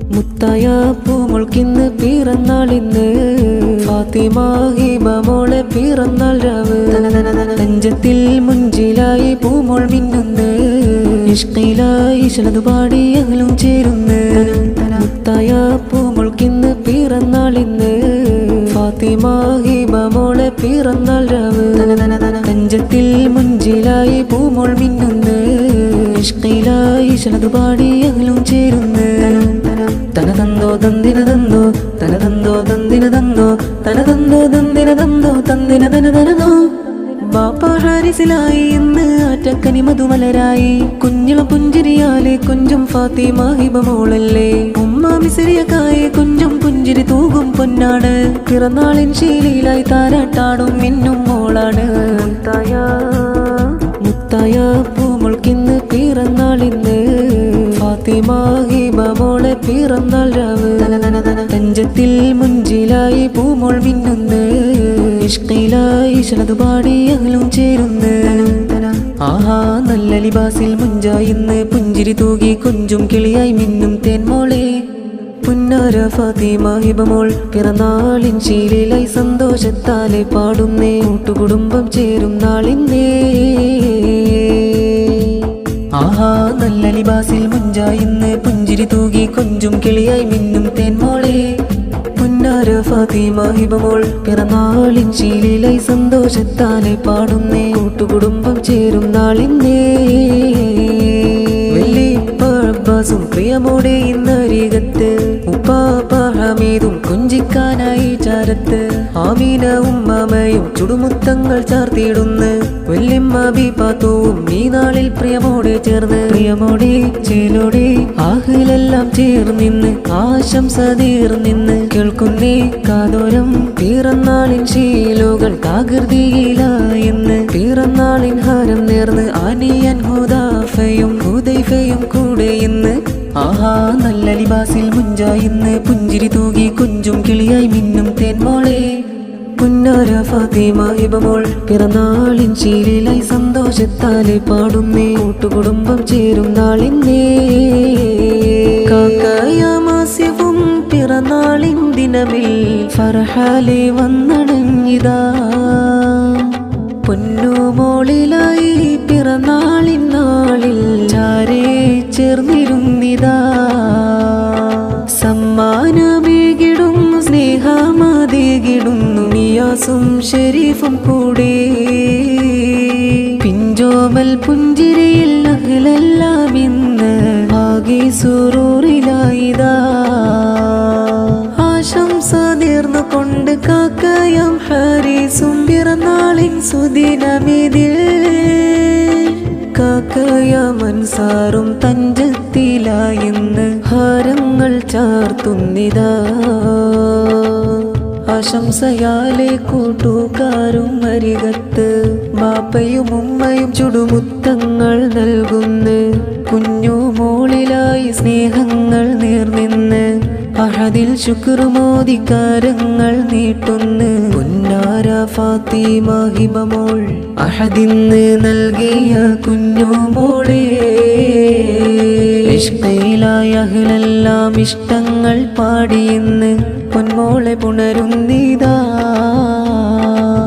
മുത്തായ പൂമുൾക്കിന്ന് പിറന്നാളിന്ന് ഫാത്തിമ ഹിബ മോളെ പിറന്നാൾ രാവ് നെഞ്ചത്തിൽ മുഞ്ചിലായി പൂമോൾ മിന്നുന്ന് ഇഷ്കിലായി ഇശലതു പാടി അകലും ചേരുന്ന് മുത്തായ പൂമുൾക്കിന്ന് പിറന്നാളിന്ന് ഫാത്തിമ ഹിബ മോളെ പിറന്നാൾ രാവ് നെഞ്ചത്തിൽ മുഞ്ചിലായി പൂമോൾ മിന്നുന്ന് ഇഷ്കിലായി ഇശലതു പാടി അകലും ചേരുന്ന് തനതന്തോ തന്തിന തന്തോ തനതന്തോ തന്തിന തന്തോ തനതന്തോ തന്തിന തന്തോ തന്തിന തനതനതോ ബാപ്പ ഹാരിസിലായി ഇന്ന് ആറ്റക്കനി മധുമലരായി കുഞ്ഞിളം പുഞ്ചിരിയാലെ കുഞ്ചും ഫാത്തിമ ഹിബ മോളല്ലേ ഉമ്മ മിസിരിയക്കായെ കുഞ്ചും പുഞ്ചിരി തൂകും പൊന്നാട് പിറന്നാളിൻ ശീലയിലായി താരാട്ടാടും മിന്നും മോളാണ് മുത്തായ പൂമുൾക്കിന്ന് പിറന്നാളിന്ന് ഫാത്തിമ ഹിബ മോളെ പിറന്നാൾ രാവ് നെഞ്ചത്തിൽ മുഞ്ചിലായി പൂമോൾ മിന്നുന്ന് ഇഷ്കിലായി ഇശലതു പാടി അകലും ചേരുന്ന് ആഹാ നല്ല ലിബാസിൽ മുഞ്ചായിന്ന് പുഞ്ചിരി തൂകി കുഞ്ചും കിളിയായി മിന്നും തേൻമോളെ പുന്നാര ഫാത്തിമ ഹിബ മോൾ പിറന്നാളിൻ ശീലയിലായി സന്തോഷത്താലെ പാടുന്നേ കൂട്ടുകുടുംബം ചേരും നാളിന്നേ ആഹാ നല്ല ലിബാസിൽ മുഞ്ചായിന്ന് പുഞ്ചിരി തൂകി കൊഞ്ചും കിളിയായി മിന്നും തേൻമോളെ പുന്നാര ഫാത്തിമ ഹിബ മോൾ പിറന്നാളിൻ ശീലയിലായി സന്തോഷത്താലെ പാടുന്നേ കൂട്ടുകുടുംബം ചേരും നാളിന്നേ അബ്ബാസും പ്രിയമോടെ ഇന്നരികത്ത് ഉപ്പാപ്പ ഹമീദും കുഞ്ചിക്കാനായി ചാരത്ത് ആമീന ഉമ്മാമയും ചുടുമുത്തങ്ങൾ ചാർത്തിയിടുന്ന് വല്യമ്മ ബീപാത്തൂവും ഈ നാളിൽ പ്രിയമോടെ ചേർന്ന് പ്രിയമോടെ ചേലോടെ ആഹിലെല്ലാം ചേർന്നിന്ന് ആശംസ തീർന്നിന്ന് കേൾക്കുന്നേ കാതോരം പിറന്നാളിൻ ശീലുകൾ കാകൃതിയിലായെന്ന് പിറന്നാളിൻ ഹാരം നേർന്ന് ആനിയൻ ഹുദാഫയും ഹുദൈഫയും കൂടെ ഇന്ന് ആഹാ നല്ല ലിബാസിൽ മുഞ്ചായിന്ന് പുഞ്ചിരി തൂകി കുഞ്ചും കിളിയായി മിന്നും തേൻമോളെ പുന്നാര ഫാത്തിമ ഹിബ മോൾ പിറന്നാളിൻ ശീലയിലായി സന്തോഷത്താലെ പാടുന്നേ കൂട്ടുകുടുംബം ചേരും നാളിന്നേ കാക്കയാമാസ്യവും പിറന്നാളിൻ ദിനമിൽ ഫർഹാലെ വന്നടങ്ങിതാ പൊന്നുമോളിലായി പിറന്നാളിൻ നാളിൽ ചാരേ ചേർന്നിരുന്നിതാ സമ്മാനമേകിടും സ്നേഹമാതേകിടുന്നു നിയാസും ഷെരീഫും കൂടെ പിഞ്ചോമൽ പുഞ്ചിരിയിൽ അഹ്ലെല്ലാം ഇന്ന് ആകെ സുറൂറിലായിതാ ആശംസ നേർന്നു കൊണ്ട് കാക്കയം ഹാരിസും പിറന്നാളിൻ സുദിനമിതിൽ കാക്കയം അൻസാറും തഞ്ചത്തിലായിന്ന് ഹാരങ്ങൾ ചാർത്തുന്നിതാ ആശംസയാലെ കൂട്ടുകാരും അരികത്ത് ബാപ്പയും ഉമ്മയും ചുടുമുത്തങ്ങൾ നൽകുന്നു കുഞ്ഞു മോളിലായി സ്നേഹങ്ങൾ നേർനിന്ന് അഹദിൽ ശുക്രുമോദിക്കാരങ്ങൾ നീട്ടുന്നു പുന്നാര ഫാത്തിമ ഹിബ മോൾ അഹദിന്ന് നൽകിയ കുഞ്ഞു മോളെ ഇഷ്കയിലായ അഹ്ലെല്ലാം ഇഷ്ടങ്ങൾ പാടിയെന്ന് പൊന്മോളെ പുണരുന്നിതാ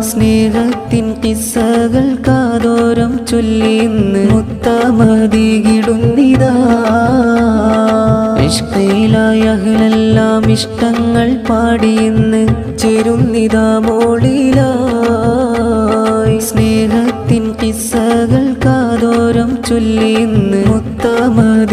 സ്നേഹത്തിൻ കിസ്സകൾ കാതോരം ചൊല്ലിന്ന് മുത്തമതികിടുന്നിതാ ഇഷ്കയിലായ അഹ്ലെല്ലാം ഇഷ്ടങ്ങൾ പാടിയെന്ന് ചേരുന്നിതാ മോളിലായി സ്നേഹത്തിൻ കിസ്സകൾ കാതോരം ചൊല്ലിന്ന് മുത്തമതികിടുന്നിതാ